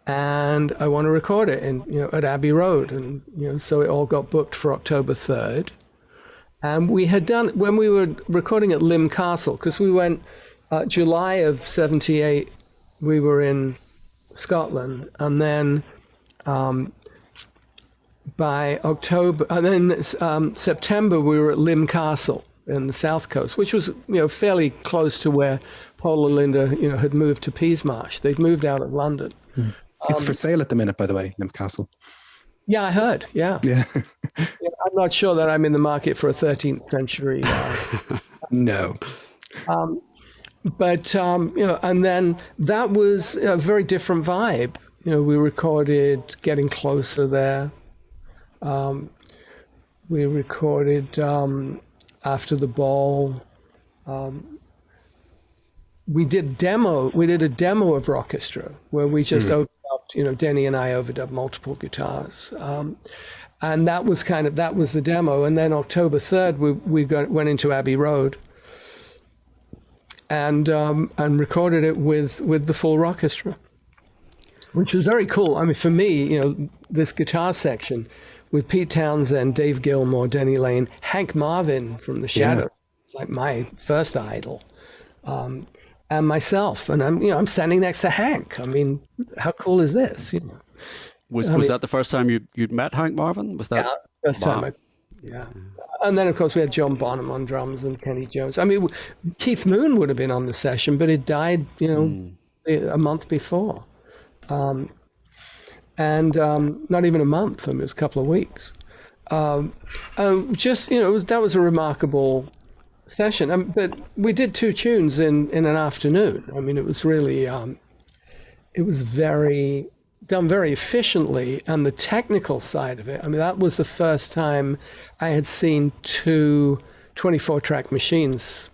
and I want to record it at Abbey Road. And, so it all got booked for October 3rd. And we had done, when we were recording at Lim Castle, because we went July of 78, we were in Scotland. And then by October, and then September, we were at Lim Castle in the south coast, which was, fairly close to where Paul and Linda, had moved to Peasmarsh. They'd moved out of London. It's for sale at the minute, by the way, Lim Castle. Yeah, I heard. Yeah. I'm not sure that I'm in the market for a 13th century. No. But and then that was a very different vibe. We recorded Getting Closer there. We recorded After the Ball. We did a demo of Rockestra where we just opened up, Denny and I overdubbed multiple guitars. And that was the demo. And then October 3rd, we went into Abbey Road and recorded it with the full Rockestra, which was very cool. I mean, for me, this guitar section with Pete Townsend, Dave Gilmour, Denny Laine, Hank Marvin from The Shadows, like my first idol, and myself, and I'm standing next to Hank. I mean, how cool is this? Was that the first time you'd met Hank Marvin? Was that first time? And then of course we had John Bonham on drums and Kenny Jones. I mean, Keith Moon would have been on the session, but he died, a month before. And not even a month. I mean, it was a couple of weeks. That was a remarkable session. But we did 2 tunes in an afternoon. I mean, it was really, it was done very efficiently. And the technical side of it, I mean, that was the first time I had seen 2 24-track machines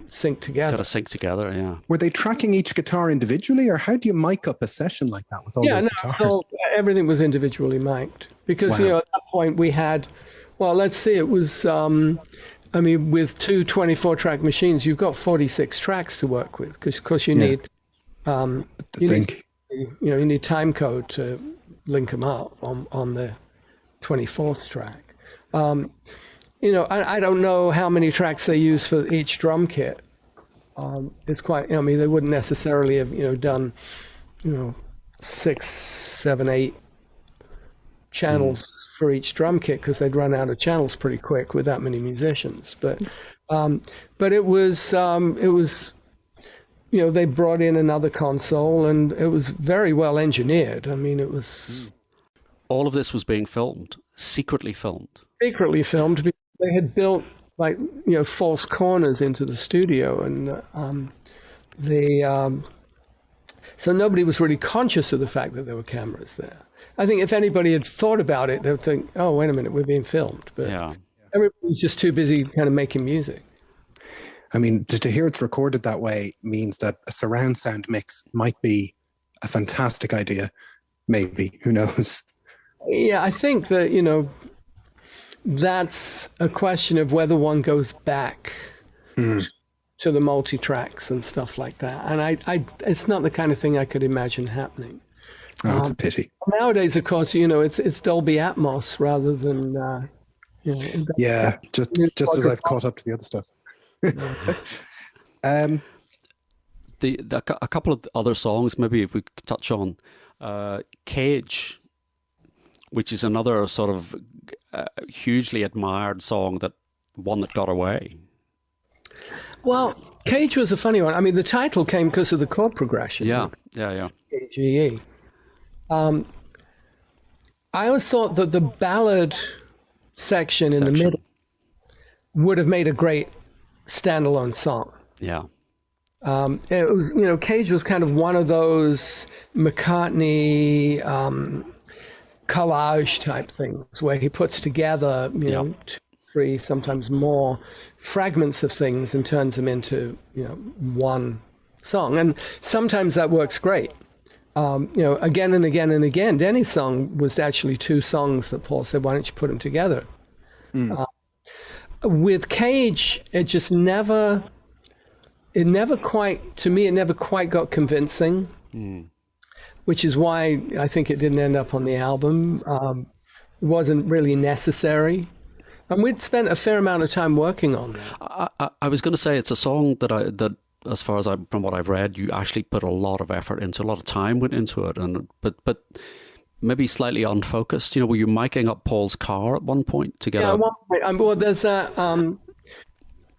sync together. Got to sync together, yeah. Were they tracking each guitar individually, or how do you mic up a session like that with all those guitars? So everything was individually mic'd because at that point we had, let's see, it was, with 2 24-track machines, you've got 46 tracks to work with because, of course, you need you need time code to link them up on the 24th track. I don't know how many tracks they use for each drum kit. It's quite, I mean, they wouldn't necessarily have, done, 6, 7, 8 channels for each drum kit, because they'd run out of channels pretty quick with that many musicians. But it was, they brought in another console, and it was very well engineered. I mean, it was... All of this was being filmed, secretly filmed. Secretly filmed, because they had built, false corners into the studio, and so nobody was really conscious of the fact that there were cameras there. I think if anybody had thought about it, they would think, oh, wait a minute, we're being filmed. But everybody was just too busy kind of making music. I mean, to hear it's recorded that way means that a surround sound mix might be a fantastic idea. Maybe, who knows? Yeah, I think that, that's a question of whether one goes back to the multi-tracks and stuff like that. And it's not the kind of thing I could imagine happening. Oh, it's a pity. Nowadays, of course, it's Dolby Atmos rather than... yeah, just as I've caught up to the other stuff. A couple of other songs, maybe if we could touch on Cage, which is another sort of hugely admired song, one that got away. Well, Cage was a funny one. I mean, the title came because of the chord progression. Yeah. K-G-E. I always thought that the ballad section in the middle would have made a great standalone song. Yeah. It was, Cage was kind of one of those McCartney collage type things where he puts together, 2, 3, sometimes more fragments of things and turns them into, one song. And sometimes that works great. Again and again and again. Denny's song was actually 2 songs that Paul said, why don't you put them together? With Cage, it never quite got convincing, which is why I think it didn't end up on the album. It wasn't really necessary. And we'd spent a fair amount of time working on that. I was going to say it's a song that as far as from what I've read, you actually put a lot of effort into, a lot of time went into it, but maybe slightly unfocused. Were you miking up Paul's car at one point to get? Yeah, at one point. Well, there's that.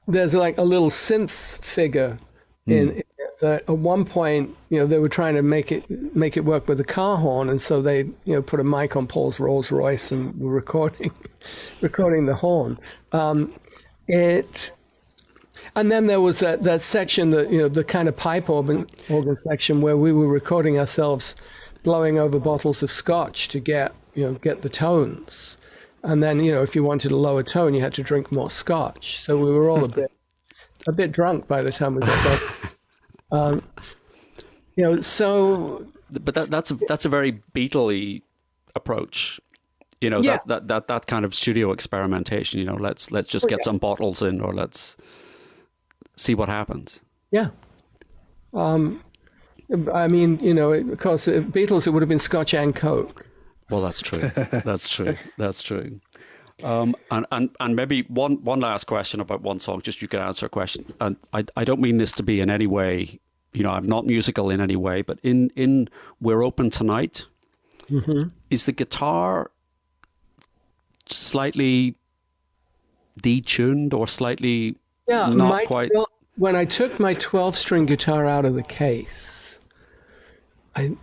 There's like a little synth figure in that. At one point, they were trying to make it work with the car horn, and so they, put a mic on Paul's Rolls Royce and were recording the horn. And then there was that section that the kind of pipe organ section where we were recording ourselves blowing over bottles of scotch to get the tones. And then, if you wanted a lower tone, you had to drink more scotch. So we were all a bit drunk by the time we got back. So. But that's a very Beatle-y approach. That kind of studio experimentation. Let's just get some bottles in, or let's see what happens. Yeah. I mean, because Beatles, it would have been Scotch and Coke. Well, that's true. That's true. That's true. And maybe one last question about one song. Just you can answer a question. And I don't mean this to be in any way, I'm not musical in any way, but in We're Open Tonight, is the guitar slightly detuned or slightly not quite? When I took my 12-string guitar out of the case,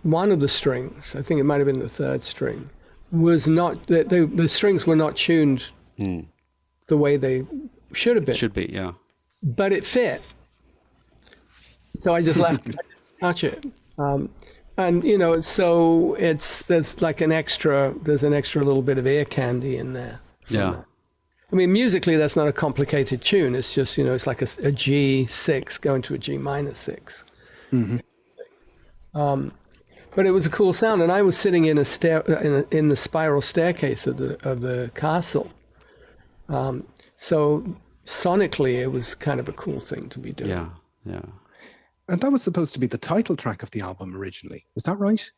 one of the strings, I think it might have been the 3rd string, was not, the strings were not tuned the way they should have been. Should be, yeah. But it fit. So I just left it, touch it. And, so there's an extra little bit of ear candy in there. Yeah. I mean, musically, that's not a complicated tune. It's just, it's like a G6 going to a G minor 6. But it was a cool sound, and I was sitting in in the spiral staircase of the castle. So sonically, it was kind of a cool thing to be doing. Yeah, yeah. And that was supposed to be the title track of the album originally. Is that right?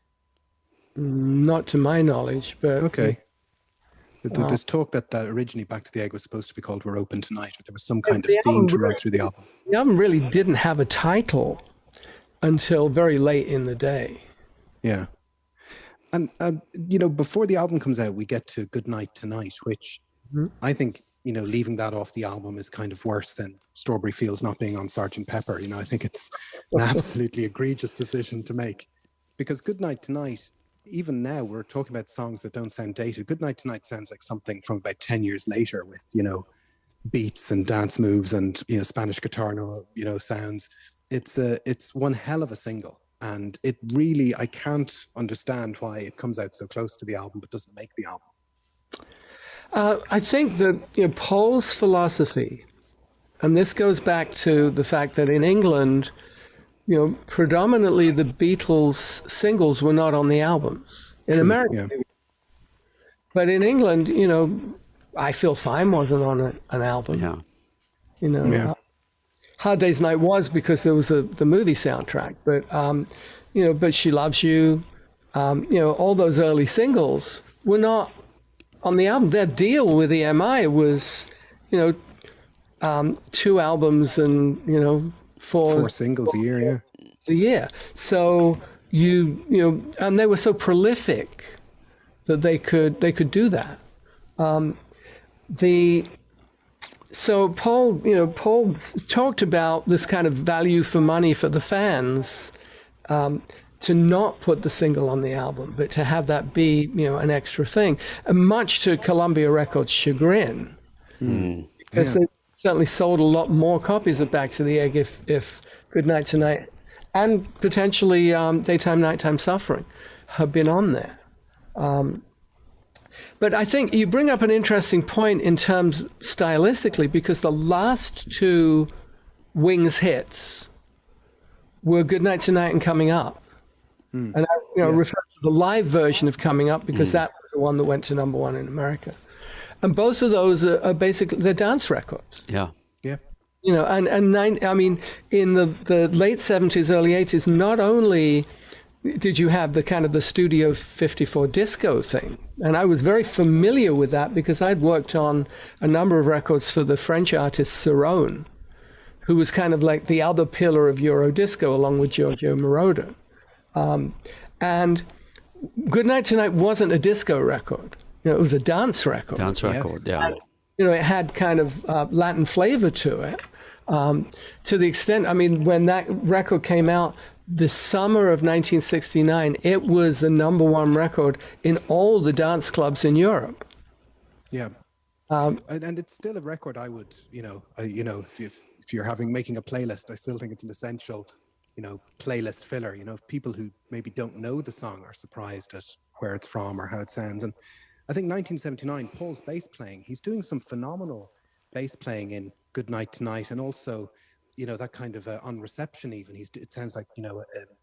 Not to my knowledge, but okay. There's talk that originally Back to the Egg was supposed to be called We're Open Tonight, or there was some kind of theme to run through the album. The album really didn't have a title until very late in the day. Yeah. And, before the album comes out, we get to Good Night Tonight, which I think, leaving that off the album is kind of worse than Strawberry Fields not being on Sgt. Pepper. I think it's an absolutely egregious decision to make. Because Good Night Tonight, even now, we're talking about songs that don't sound dated. Good Night Tonight sounds like something from about 10 years later with, beats and dance moves and, Spanish guitar, sounds. It's one hell of a single. And it really, I can't understand why it comes out so close to the album but doesn't make the album. I think that Paul's philosophy, and this goes back to the fact that in England, predominantly the Beatles singles were not on the albums. In America, but in England, I Feel Fine wasn't on an album. Yeah. Hard Day's Night was because there was the movie soundtrack, but but She Loves You, all those early singles were not on the album. Their deal with EMI was, 2 albums and 4 singles a year, So and they were so prolific that they could do that. So Paul talked about this kind of value for money for the fans, to not put the single on the album, but to have that be, an extra thing, and much to Columbia Records' chagrin, because they certainly sold a lot more copies of Back to the Egg if Good Night Tonight and potentially Daytime Nighttime Suffering had been on there. But I think you bring up an interesting point in terms stylistically, because the last 2 Wings hits were Good Night Tonight and Coming Up. And I refer to the live version of Coming Up because that was the one that went to #1 in America. And both of those are basically, they're dance records. Yeah. Yeah. In the late 70s, early 80s, not only did you have the kind of the Studio 54 disco thing, and I was very familiar with that because I'd worked on a number of records for the French artist Cerrone, who was kind of like the other pillar of Eurodisco along with Giorgio Moroder. And Good Night Tonight wasn't a disco record. It was a dance record. Yeah. And, it had kind of Latin flavor to it. To the extent, when that record came out, the summer of 1969, it was the #1 record in all the dance clubs in Europe. Yeah. And it's still a record I would, if you're making a playlist, I still think it's an essential playlist filler. People who maybe don't know the song are surprised at where it's from or how it sounds. And I think 1979, Paul's bass playing, he's doing some phenomenal bass playing in Good Night Tonight, and also, that kind of on Reception even, it sounds like,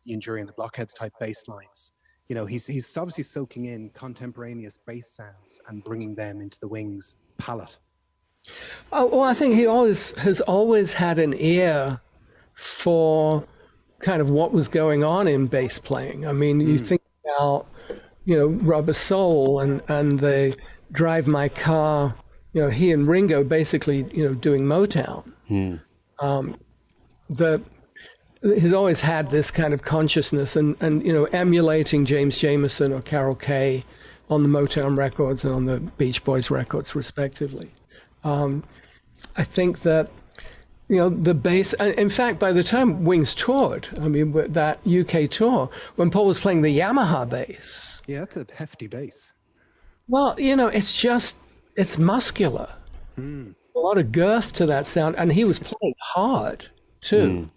Ian Jury and the Blockheads type bass lines. He's obviously soaking in contemporaneous bass sounds and bringing them into the Wings palette. Oh, well, I think he has always had an ear for kind of what was going on in bass playing. You think about, Rubber Soul and the Drive My Car, he and Ringo basically, doing Motown. He's always had this kind of consciousness and emulating James Jamerson or Carol Kay on the Motown records and on the Beach Boys records, respectively. I think that, the bass, in fact, by the time Wings toured, that UK tour, when Paul was playing the Yamaha bass. Yeah, that's a hefty bass. Well, it's muscular. A lot of girth to that sound, and he was playing hard too.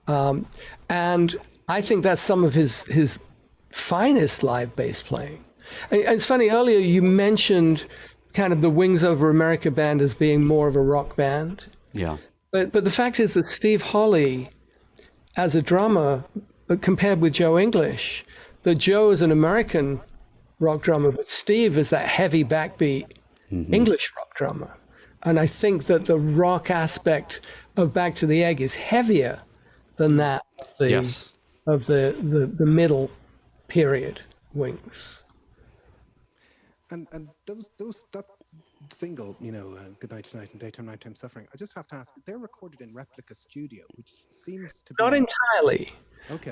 And I think that's some of his finest live bass playing. And it's funny, earlier you mentioned kind of the Wings Over America band as being more of a rock band. Yeah. But the fact is that Steve Holley, as a drummer, compared with Joe English, that Joe is an American rock drummer, but Steve is that heavy backbeat English rock drummer. And I think that the rock aspect of Back to the Egg is heavier than that of the middle period Wings. And that single, Good Night Tonight and Daytime Nighttime Suffering, I just have to ask, they're recorded in Replica Studio, which seems to be... Not entirely. Okay.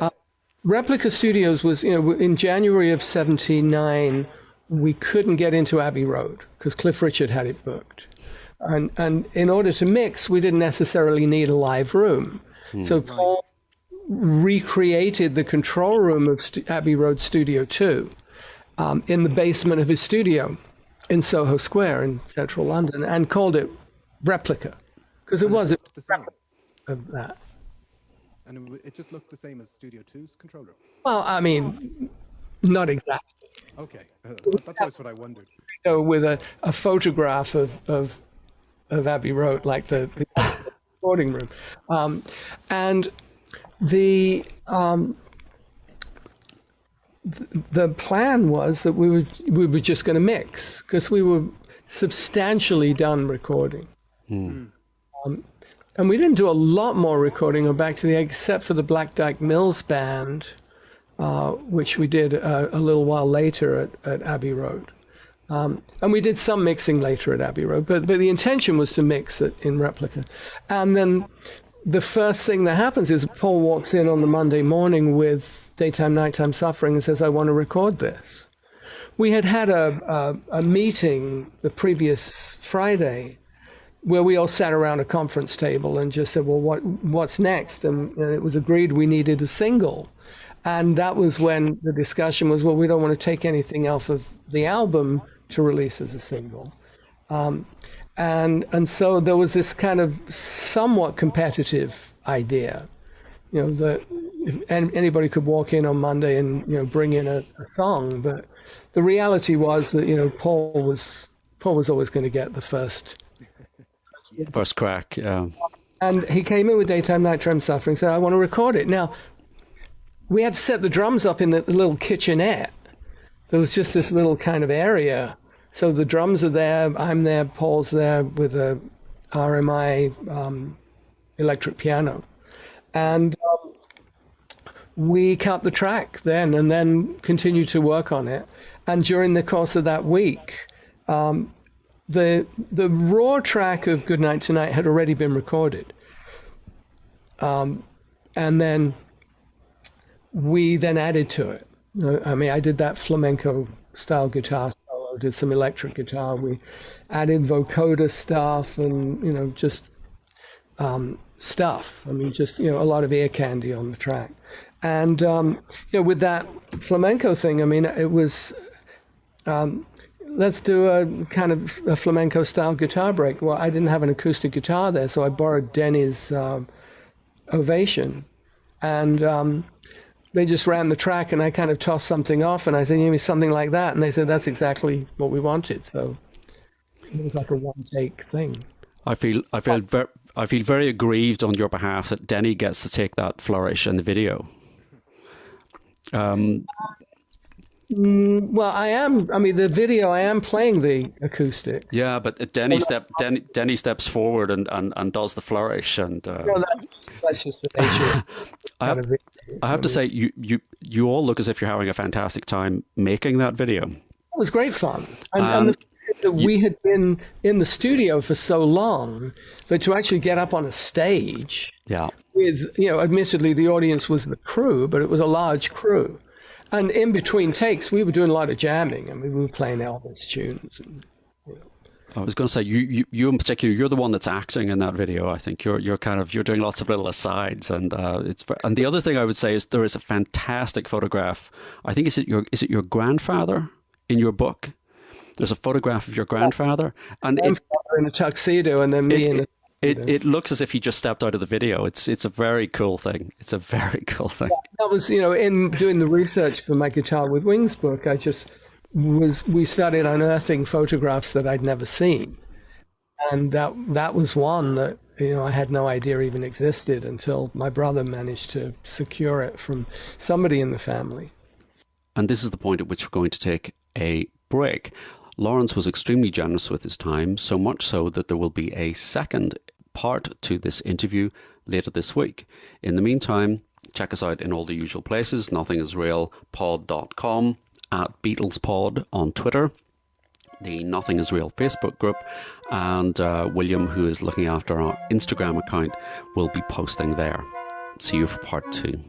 Replica Studios was, in January of 79, we couldn't get into Abbey Road because Cliff Richard had it booked. And in order to mix, we didn't necessarily need a live room. So Paul recreated the control room of Abbey Road Studio 2 in the basement of his studio in Soho Square in central London, and called it Replica because it was the same of that. And it just looked the same as Studio 2's control room? Well, I mean, not exactly. Okay, that's always what I wondered. With a photograph of Abbey Road, like the recording room, and the plan was that we were just going to mix because we were substantially done recording. And we didn't do a lot more recording on Back to the Egg, except for the Black Dyke Mills Band, which we did a little while later at Abbey Road. And we did some mixing later at Abbey Road, but the intention was to mix it in Replica. And then the first thing that happens is Paul walks in on the Monday morning with Daytime Nighttime Suffering and says, I want to record this. We had a meeting the previous Friday where we all sat around a conference table and just said, well, what's next? And it was agreed we needed a single. And that was when the discussion was, well, we don't want to take anything off of the album to release as a single. And so there was this kind of somewhat competitive idea, that anybody could walk in on Monday and, bring in a song. But the reality was that, Paul was always going to get the first crack. Yeah. And he came in with Daytime Nighttime Suffering and said, I want to record it. Now, we had to set the drums up in the little kitchenette. There was just this little kind of area. So the drums are there, I'm there, Paul's there with a RMI electric piano. And we cut the track then and then continued to work on it. And during the course of that week, the raw track of Goodnight Tonight had already been recorded. And then we then added to it. I mean, I did that flamenco style guitar solo, did some electric guitar. We added vocoder stuff and, just stuff. I mean, just, a lot of ear candy on the track. And, with that flamenco thing, I mean, it was, let's do a kind of a flamenco style guitar break. Well, I didn't have an acoustic guitar there, so I borrowed Denny's Ovation. And they just ran the track, and I kind of tossed something off, and I said, give me something like that. And they said, that's exactly what we wanted. So it was like a one-take thing. I feel very aggrieved on your behalf that Denny gets to take that flourish in the video. Well, I am. I mean, the video, I am playing the acoustic. Yeah, but Denny steps forward and does the flourish, and that's just the nature. I have to say, you all look as if you're having a fantastic time making that video. It was great fun, and the fact that we had been in the studio for so long that to actually get up on a stage, with admittedly the audience was the crew, but it was a large crew. And in between takes, we were doing a lot of jamming. I mean, we were playing Elvis tunes. I was going to say, you in particular, you're the one that's acting in that video. I think you're doing lots of little asides, and and the other thing I would say is there is a fantastic photograph. I think is it your grandfather in your book? There's a photograph of your grandfather, and in a tuxedo, and then me in a. It looks as if he just stepped out of the video. It's a very cool thing. It's a very cool thing. That was, in doing the research for my Guitar with Wings book, we started unearthing photographs that I'd never seen. And that was one that, I had no idea even existed until my brother managed to secure it from somebody in the family. And this is the point at which we're going to take a break. Laurence was extremely generous with his time, so much so that there will be a second part to this interview later this week. In the meantime, check us out in all the usual places, nothingisrealpod.com, at BeatlesPod on Twitter, the Nothing Is Real Facebook group, and William, who is looking after our Instagram account, will be posting there. See you for part 2.